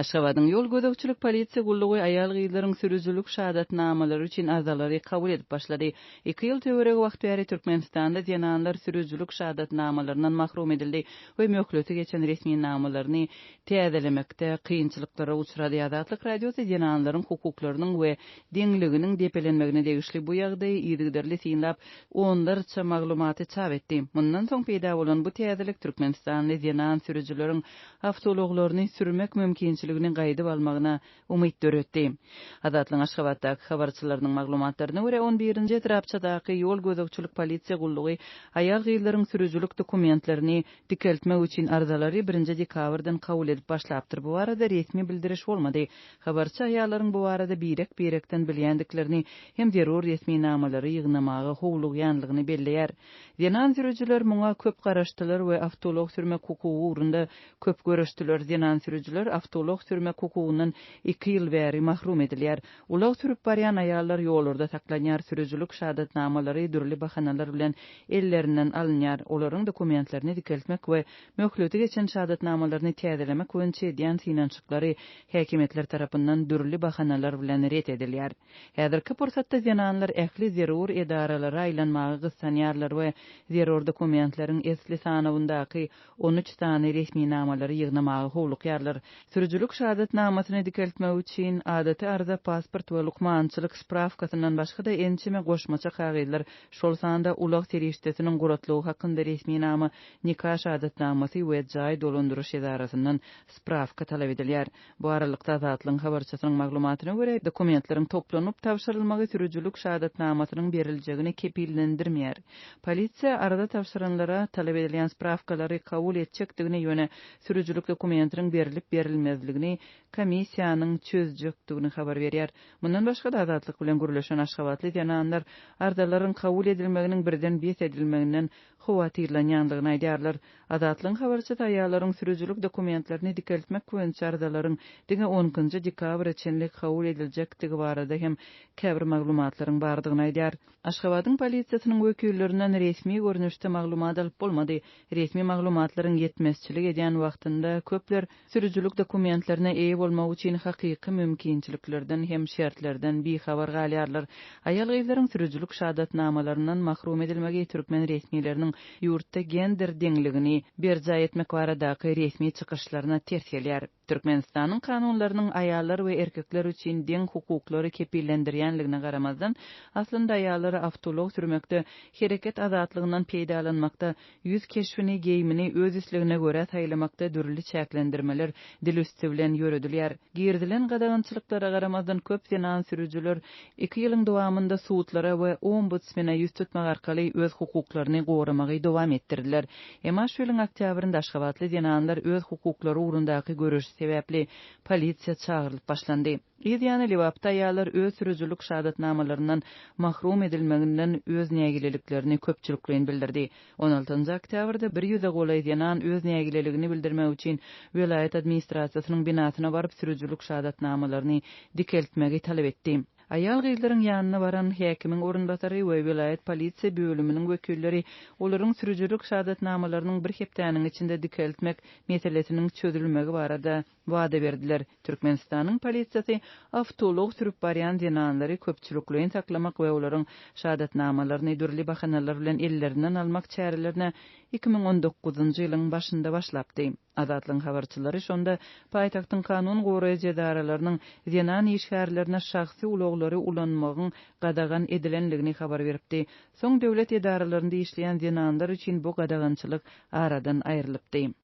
Aşgabatyň ýol gözegçilik polisiýa gullugy aýal gyýlaryň sürüjülük şahadatnamalary üçin arzalary kabul edip başlady. 2 ýyl töwereg wagt bäri Türkmenistanda ýananlar sürüjülük şahadatnamalaryndan mahrum edildi we möhleti geçen resmi namalaryny täzelemekde kynçylyklara uçrady. Azatlyk radiosu ýananlaryň hukuklarynyň we deňliginiň depelenmegine degişli bu ýagdaý ýygyderli synlap onlarça maglumaty çap etdi. Mundan soň peýda bolan bu täzelik Türkmenistanda ýanan sürüjüleriň awtologlaryny sürmek mümkinçiligini gaýdyp almagyna umyt döretdi. Azatlyň Aşgabatdaky habarçylarynyň maglumatlaryna görä 11-nji etrapçadaky ýol gözegçilik polisiýa gullugy aýal gyýlaryň sürüjülük dokumentlerini dikeltmek üçin arzalary 1-nji dekabrdan kabul edip başlapdyr. Bu arada resmi bildiriş bolmady. Habarçy aýallaryň bu arada birekden bilýändiklerini hem zerur resmi namalary ýygnamagy howlugýanlygyny belleýär. Ýanan sürüjüler muňa köp garaşdylar we awtolog sürmek hukugy urunda köp görüşdiler. Ýanan sürüjüler awtolog sürmek hukugundan 2 ýyl bäri mahrum edilýär. Ulag sürüp barýan aýallar ýollarda saklanýar, sürüjülük şahadatnamalary dürli bahanalar bilen ellerinden alınýar. Olaryň dokumentlerini dikeltmek we möhleti geçen şahadatnamalaryny täzelemek boýunça edýän synançyklary häkimetler tarapyndan dürli bahanalar bilen ret edilýär. Häzirki pursatda ýananlar ähli zerur edaralara aýlanmagy gyssanýarlar we zerur dokumentleriň esli sanawyndaky 13 tany resmi namalary ýygnamagy howlukýarlar. Sürüjülük şahadatnamasyny dikeltmek üçin adaty arza pasport we lukmançylyk spravkasyndan başga da ençime goşmaça kagylar şol sanda ulag terişdetiniň guratlygy hakynda resmi nama nikah şahadatnamasy we jaý dolandyryş edarasyndan spravka talap edilýär. Bu aralykda Azatlyň habarçysynyň maglumatyna görä dokumentleriň toplanyp tapşyrylmagy sürüjülük şahadatnamasynyň beriljegini kepillendirmeýär. Polisiýa arada tapşyranlara talap edilýän spravkalary kabul etjekdigine ýöne sürüjülük dokumentleriň berilip berilmezligini komissiýanyň çözjekdigini habar berýär. Mundan başga da Azatlyk bilen gürleşen Aşgabatly ýananlar arzalaryň kabul edilmeginiň birden bes edilmeginden howatyrlanýandygyny aýdýarlar. Azatlyň habarçy aýallaryň sürüjülük dokumentlerini dikeltmek boýunça arzalaryň 10-njy dekabr içinlik kabul ediljekdigi barada hem käbir maglumatlaryň bardygyny aýdýar. Aşgabatyň polisiýasynyň wekillerinden resmi görnüşde maglumat alyp bolmady. Resmi maglumatlaryň ýetmezçilik edýän wagtynda köpler sürüjülük dokumentlerine eýe bolmak üçin hakyky mümkinçiliklerden hem şertlerden bihabar galýarlar. Aýal gyýlaryň sürüjülük şahadatnamalaryndan mahrum edilmegi türkmen resmileriniň ýurtda gender deňligini berja etmek baradaky resmi çykyşlaryna ters gelýär. Türkmenistanyň kanunlarynyň aýallar we erkekler üçin deň hukuklary kepillendirýänligine garamazdan aslynda aýallary awtolog sürmekde hereket azatlygynyň peýdalanmakda ýüz keşfini geýmini öz islegine görä taýlamakda dürli çäklendirmeler dil üstü bilen ýöredilýär. Girdilen gadagançylyklara garamazdan köp ýanan sürüjüler 2 ýylyň dowamında suwutlara we ombudsmana ýüz tutmak arkaly öz hukuklaryny goramagy dowam etdirdiler. Emma şu ýylyň oktýabrynda Aşgabatly ýananlar öz hukuklary urundaky görüş sebäpli polisiýa çağırılıp başlandy. Ýa-ni Liwapda aýallar öz sürüjülük şahadatnamalaryndan mahrum edilmeginden öz nägileliklerini köpçülik bilen bildirdi. 16-njy oktýabrda 100 golay ýanan öz nägileligini bildirmek üçin vilayet administrasiýasynyň binasyna baryp sürüjülük şahadatnamalaryny dikeltmegi talap etdi. Aýal gyýlaryň ýanyna baran häkimiň orunbasary we vilayet polisiýa bölüminiň wekilleri olaryň sürüjülük şahadatnamalarynyň bir hepdäniň içinde dikeltmek meselesiniň çözülmegi barada wada berdiler. Türkmenistanyň polisiýasy awtolog sürüp barýan ýananlary köpçülikliň saklamak we olaryň şahadatnamalaryny dürli bahanalar bilen ellerinden almak çärelerini 2019-njy ýylyň başynda başlapdy. Azatlyň habarçylary şonda paýtagtyň kanun goraýjy edaralarynyň ýanan işgärlerine şahsy uloglary ulanmagyň gadagan edilenligini habar beripdi. Soň döwlet edaralarynda işleýän ýananlar üçin bu gadagançylyk aradan aýrylypdy.